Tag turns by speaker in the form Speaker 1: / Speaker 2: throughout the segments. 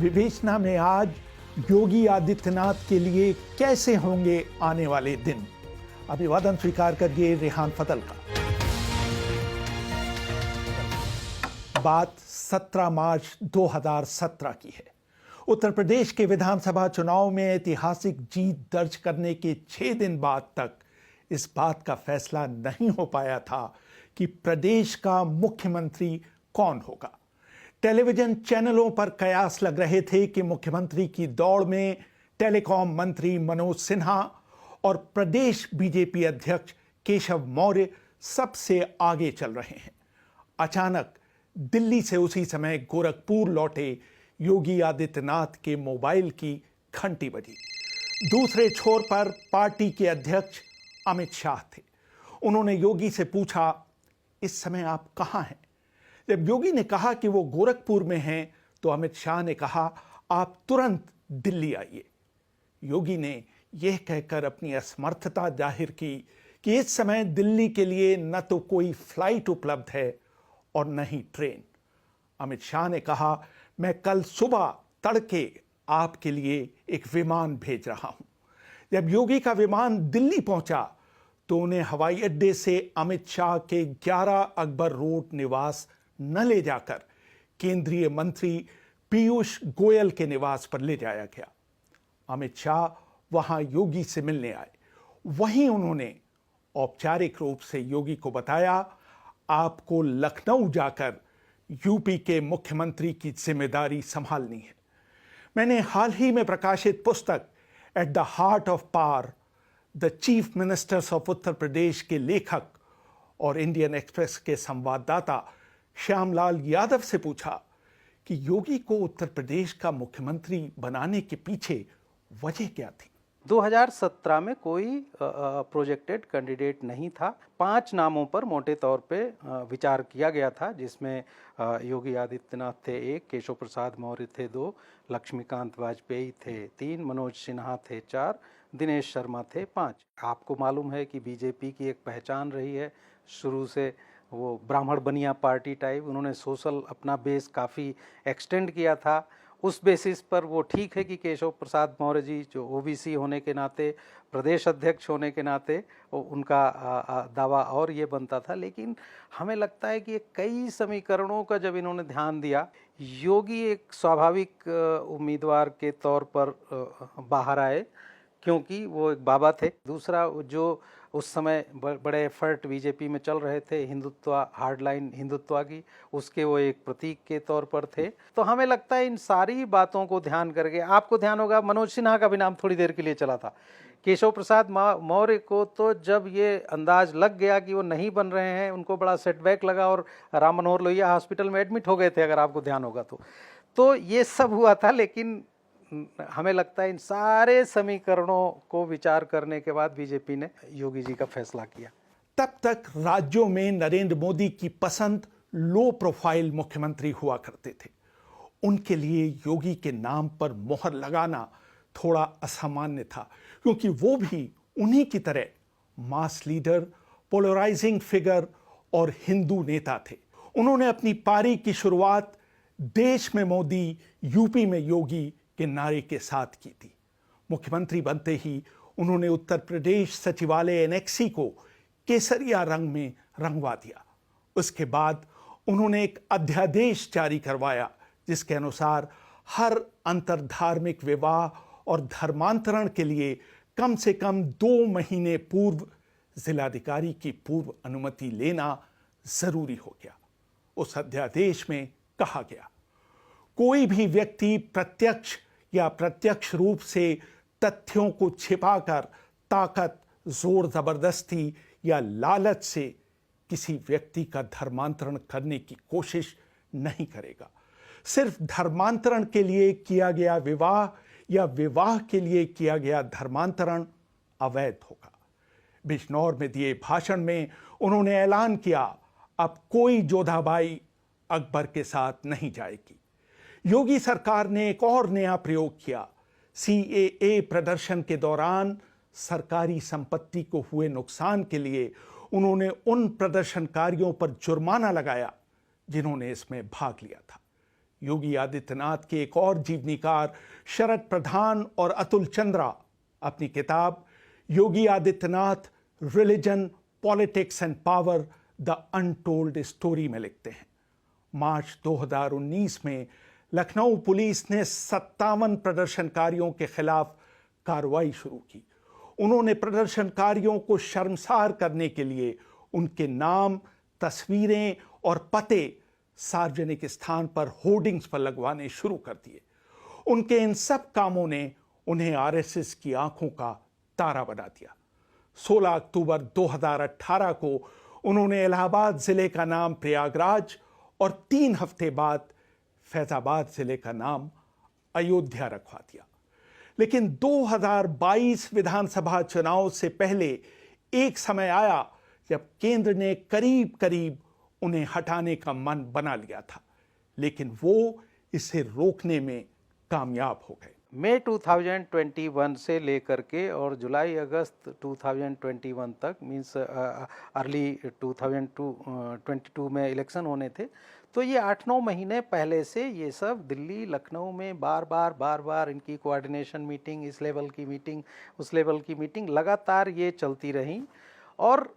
Speaker 1: विवेचना में आज योगी आदित्यनाथ के लिए कैसे होंगे आने वाले दिन। अभिवादन स्वीकार करिए रेहान फतल का। बात 17 मार्च 2017 की है। उत्तर प्रदेश के विधानसभा चुनाव में ऐतिहासिक जीत दर्ज करने के 6 दिन बाद तक इस बात का फैसला नहीं हो पाया था कि प्रदेश का मुख्यमंत्री कौन होगा। टेलीविजन चैनलों पर कयास लग रहे थे कि मुख्यमंत्री की दौड़ में टेलीकॉम मंत्री मनोज सिन्हा और प्रदेश बीजेपी अध्यक्ष केशव मौर्य सबसे आगे चल रहे हैं। अचानक दिल्ली से उसी समय गोरखपुर लौटे योगी आदित्यनाथ के मोबाइल की घंटी बजी। दूसरे छोर पर पार्टी के अध्यक्ष अमित शाह थे। उन्होंने योगी से पूछा, इस समय आप कहां हैं? जब योगी ने कहा कि वो गोरखपुर में हैं, तो अमित शाह ने कहा, आप तुरंत दिल्ली आइए। योगी ने यह कहकर अपनी असमर्थता जाहिर की कि इस समय दिल्ली के लिए न तो कोई फ्लाइट उपलब्ध है और न ही ट्रेन। अमित शाह ने कहा, मैं कल सुबह तड़के आपके लिए एक विमान भेज रहा हूं। जब योगी का विमान दिल्ली पहुंचा तो उन्हें हवाई अड्डे से अमित शाह के 11 अकबर रोड निवास न ले जाकर केंद्रीय मंत्री पीयूष गोयल के निवास पर ले जाया गया। अमित शाह वहां योगी से मिलने आए। वहीं उन्होंने औपचारिक रूप से योगी को बताया, आपको लखनऊ जाकर यूपी के मुख्यमंत्री की जिम्मेदारी संभालनी है। मैंने हाल ही में प्रकाशित पुस्तक at the heart of power the chief ministers of Uttar Pradesh के लेखक और इंडियन एक्सप्रेस के संवाददाता श्यामलाल यादव से पूछा कि योगी को उत्तर प्रदेश का मुख्यमंत्री बनाने के पीछे वजह क्या थी।
Speaker 2: 2017 में कोई प्रोजेक्टेड कैंडिडेट नहीं था। 5 नामों पर मोटे तौर पे विचार किया गया था, जिसमें योगी आदित्यनाथ थे 1, केशव प्रसाद मौर्य थे 2, लक्ष्मीकांत वाजपेयी थे 3, मनोज सिन्हा थे 4, दिनेश शर्मा थे 5। आपको मालूम है कि बीजेपी की एक पहचान रही है शुरू से, वो ब्राह्मण बनिया पार्टी टाइप। उन्होंने सोशल अपना बेस काफ़ी एक्सटेंड किया था। उस बेसिस पर वो ठीक है कि केशव प्रसाद मौर्य जी जो ओबीसी होने के नाते, प्रदेश अध्यक्ष होने के नाते उनका दावा और ये बनता था। लेकिन हमें लगता है कि कई समीकरणों का जब इन्होंने ध्यान दिया, योगी एक स्वाभाविक उम्मीदवार के तौर पर बाहर आए, क्योंकि वो एक बाबा थे। दूसरा, जो उस समय बड़े एफर्ट बीजेपी में चल रहे थे हिंदुत्व, हार्डलाइन हिंदुत्व की, उसके वो एक प्रतीक के तौर पर थे। तो हमें लगता है इन सारी बातों को ध्यान करके, आपको ध्यान होगा मनोज सिन्हा का भी नाम थोड़ी देर के लिए चला था। केशव प्रसाद मौर्य को तो जब ये अंदाज लग गया कि वो नहीं बन रहे हैं, उनको बड़ा सेटबैक लगा और राम मनोहर लोहिया हॉस्पिटल में एडमिट हो गए थे, अगर आपको ध्यान होगा तो ये सब हुआ था। लेकिन हमें लगता है इन सारे समीकरणों को विचार करने के बाद बीजेपी ने योगी जी का फैसला किया।
Speaker 1: तब तक राज्यों में नरेंद्र मोदी की पसंद लो प्रोफाइल मुख्यमंत्री हुआ करते थे। उनके लिए योगी के नाम पर मोहर लगाना थोड़ा असामान्य था, क्योंकि वो भी उन्हीं की तरह मास लीडर, पोलराइजिंग फिगर और हिंदू नेता थे। उन्होंने अपनी पारी की शुरुआत देश में मोदी, यूपी में योगी के नारे के साथ की थी। मुख्यमंत्री बनते ही उन्होंने उत्तर प्रदेश सचिवालय एनेक्सी को केसरिया रंग में रंगवा दिया। उसके बाद उन्होंने एक अध्यादेश जारी करवाया, जिसके अनुसार हर अंतरधार्मिक विवाह और धर्मांतरण के लिए कम से कम 2 महीने पूर्व जिलाधिकारी की पूर्व अनुमति लेना जरूरी हो गया। उस अध्यादेश में कहा गया, कोई भी व्यक्ति प्रत्यक्ष या प्रत्यक्ष रूप से तथ्यों को छिपाकर ताकत, जोर जबरदस्ती या लालच से किसी व्यक्ति का धर्मांतरण करने की कोशिश नहीं करेगा। सिर्फ धर्मांतरण के लिए किया गया विवाह या विवाह के लिए किया गया धर्मांतरण अवैध होगा। बिजनौर में दिए भाषण में उन्होंने ऐलान किया, अब कोई जोधाबाई अकबर के साथ नहीं जाएगी। योगी सरकार ने एक और नया प्रयोग किया। सीएए प्रदर्शन के दौरान सरकारी संपत्ति को हुए नुकसान के लिए उन्होंने उन प्रदर्शनकारियों पर जुर्माना लगाया जिन्होंने इसमें भाग लिया था। योगी आदित्यनाथ के एक और जीवनीकार शरद प्रधान और अतुल चंद्रा अपनी किताब Yogi Adityanath religion, politics and power, the untold story में लिखते हैं, मार्च 2019 में लखनऊ पुलिस ने 57 प्रदर्शनकारियों के खिलाफ कार्रवाई शुरू की। उन्होंने प्रदर्शनकारियों को शर्मसार करने के लिए उनके नाम, तस्वीरें और पते सार्वजनिक स्थान पर होर्डिंग्स पर लगवाने शुरू कर दिए। उनके इन सब कामों ने उन्हें आरएसएस की आंखों का तारा बना दिया। 16 अक्टूबर 2018 को उन्होंने इलाहाबाद जिले का नाम प्रयागराज और 3 हफ्ते बाद फैजाबाद जिले का नाम अयोध्या रखवा दिया। लेकिन 2022 विधानसभा चुनाव से पहले एक समय आया जब केंद्र ने करीब करीब उन्हें हटाने का मन बना लिया था, लेकिन वो इसे रोकने में कामयाब हो गए।
Speaker 2: मई 2021 से लेकर के और जुलाई अगस्त 2021 तक, मीन्स अर्ली 2022 में इलेक्शन होने थे, तो ये 8-9 महीने पहले से ये सब दिल्ली, लखनऊ में बार बार इनकी कोऑर्डिनेशन मीटिंग, इस लेवल की मीटिंग, उस लेवल की मीटिंग लगातार ये चलती रहीं। और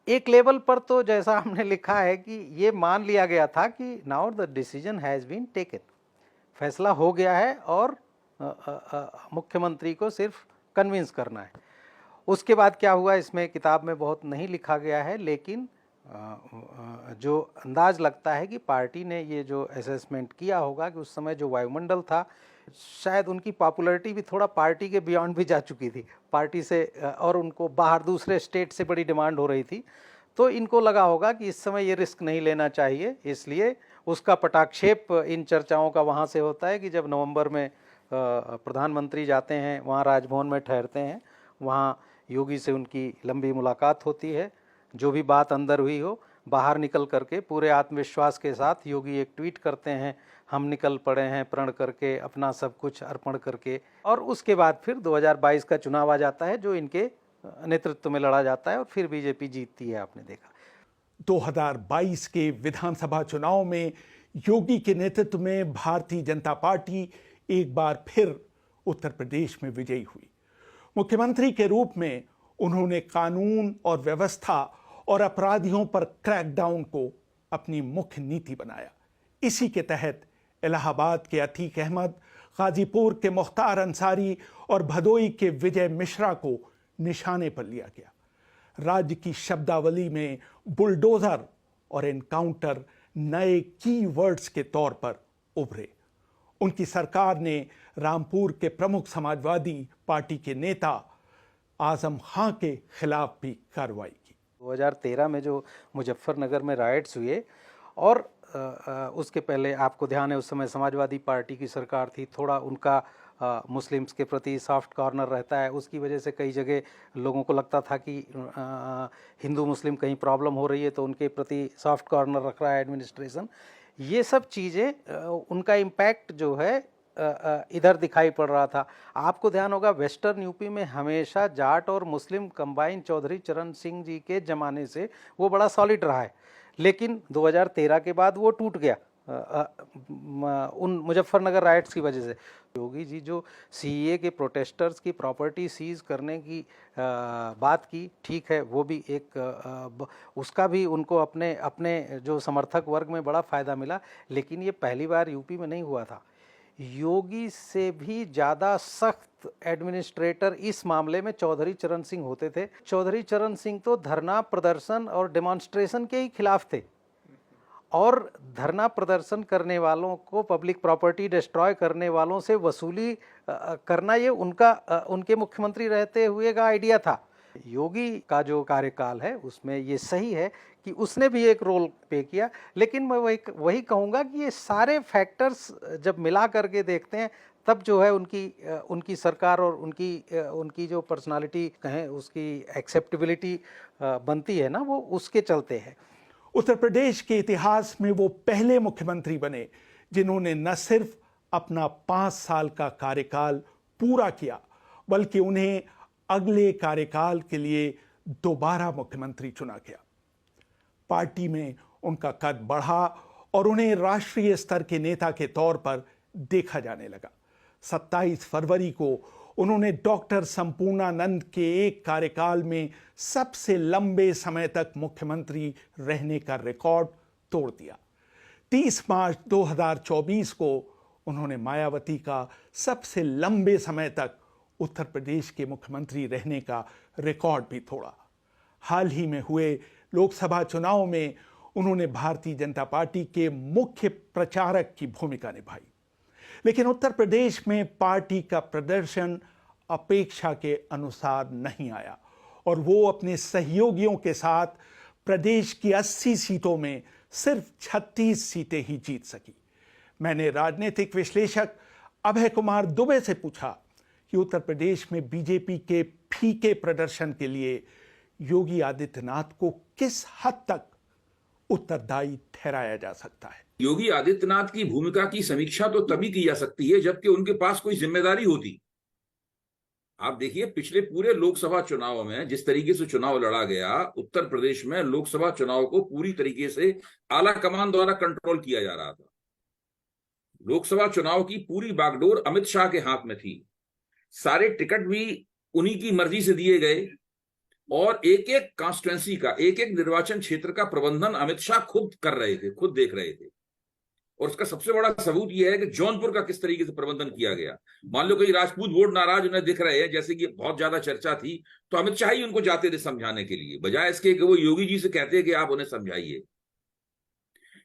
Speaker 2: एक लेवल पर तो जैसा हमने लिखा है कि ये मान लिया गया था कि now the decision has been taken, फैसला हो गया है और मुख्यमंत्री को सिर्फ कन्विंस करना है। उसके बाद क्या हुआ इसमें किताब में बहुत नहीं लिखा गया है, लेकिन जो अंदाज लगता है कि पार्टी ने ये जो असेसमेंट किया होगा कि उस समय जो वायुमंडल था, शायद उनकी पॉपुलैरिटी भी थोड़ा पार्टी के बियॉन्ड भी जा चुकी थी पार्टी से, और उनको बाहर दूसरे स्टेट से बड़ी डिमांड हो रही थी। तो इनको लगा होगा कि इस समय ये रिस्क नहीं लेना चाहिए, इसलिए उसका पटाक्षेप इन चर्चाओं का वहाँ से होता है कि जब नवंबर में प्रधानमंत्री जाते हैं, वहाँ राजभवन में ठहरते हैं, वहाँ योगी से उनकी लंबी मुलाकात होती है। जो भी बात अंदर हुई हो, बाहर निकल करके पूरे आत्मविश्वास के साथ योगी एक ट्वीट करते हैं, हम निकल पड़े हैं प्रण करके, अपना सब कुछ अर्पण करके। और उसके बाद फिर 2022 का चुनाव आ जाता है जो इनके नेतृत्व में लड़ा जाता है और फिर बीजेपी जीतती है, आपने देखा।
Speaker 1: 2022 के विधानसभा चुनाव में योगी के नेतृत्व में भारतीय जनता पार्टी एक बार फिर उत्तर प्रदेश में विजयी हुई। मुख्यमंत्री के रूप में उन्होंने कानून और व्यवस्था और अपराधियों पर क्रैकडाउन को अपनी मुख्य नीति बनाया। इसी के तहत इलाहाबाद के अतीक अहमद, गाजीपुर के मुख्तार अंसारी और भदोई के विजय मिश्रा को निशाने पर लिया गया। राज्य की शब्दावली में बुलडोजर और एनकाउंटर नए कीवर्ड्स के तौर पर उभरे। उनकी सरकार ने रामपुर के प्रमुख समाजवादी पार्टी के नेता आजम खां के खिलाफ भी कार्रवाई की।
Speaker 2: 2013 में जो मुजफ्फरनगर में राइट्स हुए, और उसके पहले आपको ध्यान है उस समय समाजवादी पार्टी की सरकार थी, थोड़ा उनका मुस्लिम्स के प्रति सॉफ्ट कॉर्नर रहता है। उसकी वजह से कई जगह लोगों को लगता था कि हिंदू मुस्लिम कहीं प्रॉब्लम हो रही है तो उनके प्रति सॉफ्ट कॉर्नर रख रहा है एडमिनिस्ट्रेशन। ये सब चीज़ें, उनका इम्पैक्ट जो है इधर दिखाई पड़ रहा था। आपको ध्यान होगा वेस्टर्न यूपी में हमेशा जाट और मुस्लिम कंबाइन चौधरी चरण सिंह जी के ज़माने से वो बड़ा सॉलिड रहा है, लेकिन 2013 के बाद वो टूट गया उन मुजफ्फरनगर राइट्स की वजह से। योगी जी जो सीए के प्रोटेस्टर्स की प्रॉपर्टी सीज करने की बात की, ठीक है, वो भी एक उसका भी उनको अपने अपने जो समर्थक वर्ग में बड़ा फ़ायदा मिला, लेकिन ये पहली बार यूपी में नहीं हुआ था। योगी से भी ज़्यादा सख्त एडमिनिस्ट्रेटर इस मामले में चौधरी चरण सिंह होते थे। चौधरी चरण सिंह तो धरना प्रदर्शन और डेमोन्स्ट्रेशन के ही खिलाफ थे, और धरना प्रदर्शन करने वालों को, पब्लिक प्रॉपर्टी डिस्ट्रॉय करने वालों से वसूली करना ये उनके मुख्यमंत्री रहते हुए का आइडिया था। योगी का जो कार्यकाल है उसमें ये सही है कि उसने भी एक रोल प्ले किया, लेकिन मैं वही कहूँगा कि ये सारे फैक्टर्स जब मिला करके देखते हैं तब जो है उनकी सरकार और उनकी जो पर्सनालिटी कहें उसकी एक्सेप्टेबिलिटी बनती है ना, वो उसके चलते है।
Speaker 1: उत्तर प्रदेश के इतिहास में वो पहले मुख्यमंत्री बने जिन्होंने न सिर्फ अपना 5 साल का कार्यकाल पूरा किया, बल्कि उन्हें अगले कार्यकाल के लिए दोबारा मुख्यमंत्री चुना गया। पार्टी में उनका कद बढ़ा और उन्हें राष्ट्रीय स्तर के नेता के तौर पर देखा जाने लगा। 27 फरवरी को उन्होंने डॉक्टर संपूर्णानंद के एक कार्यकाल में सबसे लंबे समय तक मुख्यमंत्री रहने का रिकॉर्ड तोड़ दिया। 30 मार्च 2024 को उन्होंने मायावती का सबसे लंबे समय तक उत्तर प्रदेश के मुख्यमंत्री रहने का रिकॉर्ड भी तोड़ा। हाल ही में हुए लोकसभा चुनाव में उन्होंने भारतीय जनता पार्टी के मुख्य प्रचारक की भूमिका निभाई, लेकिन उत्तर प्रदेश में पार्टी का प्रदर्शन अपेक्षा के अनुसार नहीं आया और वो अपने सहयोगियों के साथ प्रदेश की 80 सीटों में सिर्फ 36 सीटें ही जीत सकी। मैंने राजनीतिक विश्लेषक अभय कुमार दुबे से पूछा कि उत्तर प्रदेश में बीजेपी के फीके प्रदर्शन के लिए योगी आदित्यनाथ को किस हद तक उत्तरदायी ठहराया जा सकता है।
Speaker 3: योगी आदित्यनाथ की भूमिका की समीक्षा तो तभी की जा सकती है जबकि उनके पास कोई जिम्मेदारी होती। आप देखिए, पिछले पूरे लोकसभा चुनाव में जिस तरीके से चुनाव लड़ा गया, उत्तर प्रदेश में लोकसभा चुनाव को पूरी तरीके से आला कमान द्वारा कंट्रोल किया जा रहा था। लोकसभा चुनाव की पूरी बागडोर अमित शाह के हाथ में थी। सारे टिकट भी उन्हीं की मर्जी से दिए गए और एक एक कॉन्स्टिट्यूएंसी का, एक एक निर्वाचन क्षेत्र का प्रबंधन अमित शाह खुद कर रहे थे, खुद देख रहे थे। और उसका सबसे बड़ा सबूत यह है कि जौनपुर का किस तरीके से प्रबंधन किया गया। मान लो कोई राजपूत वोट नाराज उन्हें दिख रहे हैं, जैसे कि बहुत ज्यादा चर्चा थी, तो अमित शाह ही उनको जाते थे समझाने के लिए, बजाय इसके कि वो योगी जी से कहते कि आप उन्हें समझाइए।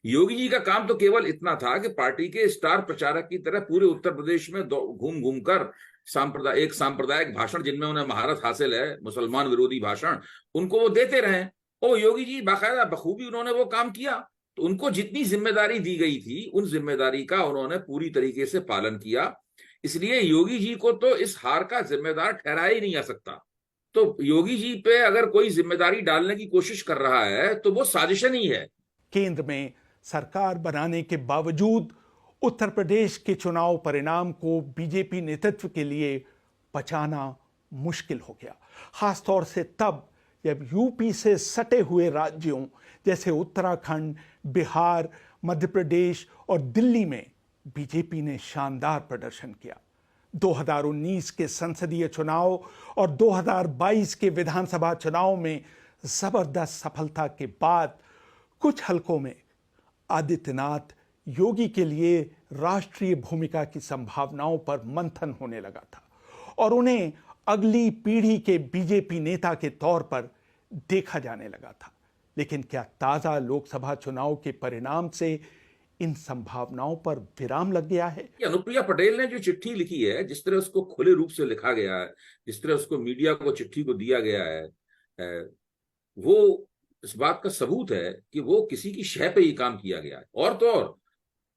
Speaker 3: योगी जी का काम तो केवल इतना था कि पार्टी के स्टार प्रचारक की तरह पूरे उत्तर प्रदेश में घूम घूम कर सांप्रदायिक भाषण, जिनमें उन्हें महारत हासिल है, मुसलमान विरोधी भाषण, उनको वो देते रहे। और योगी जी बाकायदा बखूबी उन्होंने वो काम किया। तो उनको जितनी जिम्मेदारी दी गई थी, उन जिम्मेदारी का उन्होंने पूरी तरीके से पालन किया। इसलिए योगी जी को तो इस हार का जिम्मेदार ठहराया ही नहीं जा सकता। तो योगी जी पे अगर कोई जिम्मेदारी डालने की कोशिश कर रहा है तो वो साजिशन ही है।
Speaker 1: केंद्र में सरकार बनाने के बावजूद उत्तर प्रदेश के चुनाव परिणाम को बीजेपी नेतृत्व के लिए पचाना मुश्किल हो गया, खासतौर से तब जब यूपी से सटे हुए राज्यों जैसे उत्तराखंड, बिहार, मध्य प्रदेश और दिल्ली में बीजेपी ने शानदार प्रदर्शन किया। 2019 के संसदीय चुनाव और 2022 के विधानसभा चुनाव में जबरदस्त सफलता के बाद कुछ हलकों में आदित्यनाथ योगी के लिए राष्ट्रीय भूमिका की संभावनाओं पर मंथन होने लगा था और उन्हें अगली पीढ़ी के बीजेपी नेता के तौर पर देखा जाने लगा था। लेकिन क्या ताजा लोकसभा चुनाव के परिणाम से इन संभावनाओं पर विराम लग गया है?
Speaker 3: अनुप्रिया पटेल ने जो चिट्ठी लिखी है, जिस तरह उसको खुले रूप से लिखा गया है, जिस तरह उसको मीडिया को चिट्ठी को दिया गया है, वो इस बात का सबूत है कि वो किसी की शय पे ही काम किया गया है। और तो और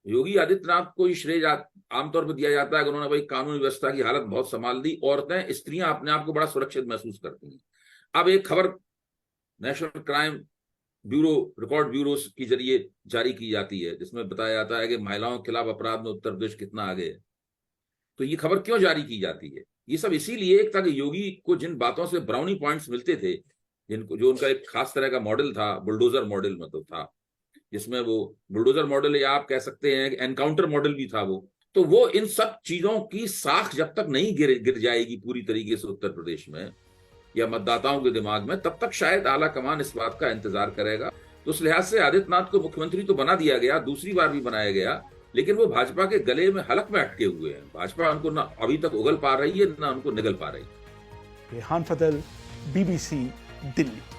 Speaker 3: योगी आदित्यनाथ को ही श्रेय आमतौर पर दिया जाता है कि उन्होंने भाई कानून व्यवस्था की हालत बहुत संभाल दी। औरतें, स्त्रियां अपने आप को बड़ा सुरक्षित महसूस करती हैं। अब एक खबर national crime bureau, record bureau के जरिए जारी की जाती है, जिसमें बताया जाता है कि महिलाओं के खिलाफ अपराध में उत्तर प्रदेश कितना आगे है। तो ये खबर क्यों जारी की जाती है? ये सब इसीलिए एक था कि योगी को जिन बातों से ब्राउनी पॉइंट्स मिलते थे, जिनको, जो उनका एक खास तरह का मॉडल था, बुलडोजर मॉडल मतलब था, जिसमें वो बुलडोजर मॉडल या आप कह सकते हैं एनकाउंटर मॉडल भी था वो वो इन सब चीजों की साख जब तक नहीं गिर जाएगी पूरी तरीके से उत्तर प्रदेश में या मतदाताओं के दिमाग में, तब तक शायद आला कमान इस बात का इंतजार करेगा। तो उस लिहाज से आदित्यनाथ को मुख्यमंत्री तो बना दिया गया, दूसरी बार भी बनाया गया, लेकिन वो भाजपा के गले में हलक में अटके हुए हैं। भाजपा उनको ना अभी तक उगल पा रही है, ना उनको निगल पा रही है।
Speaker 1: रेहान फजल, BBC दिल्ली।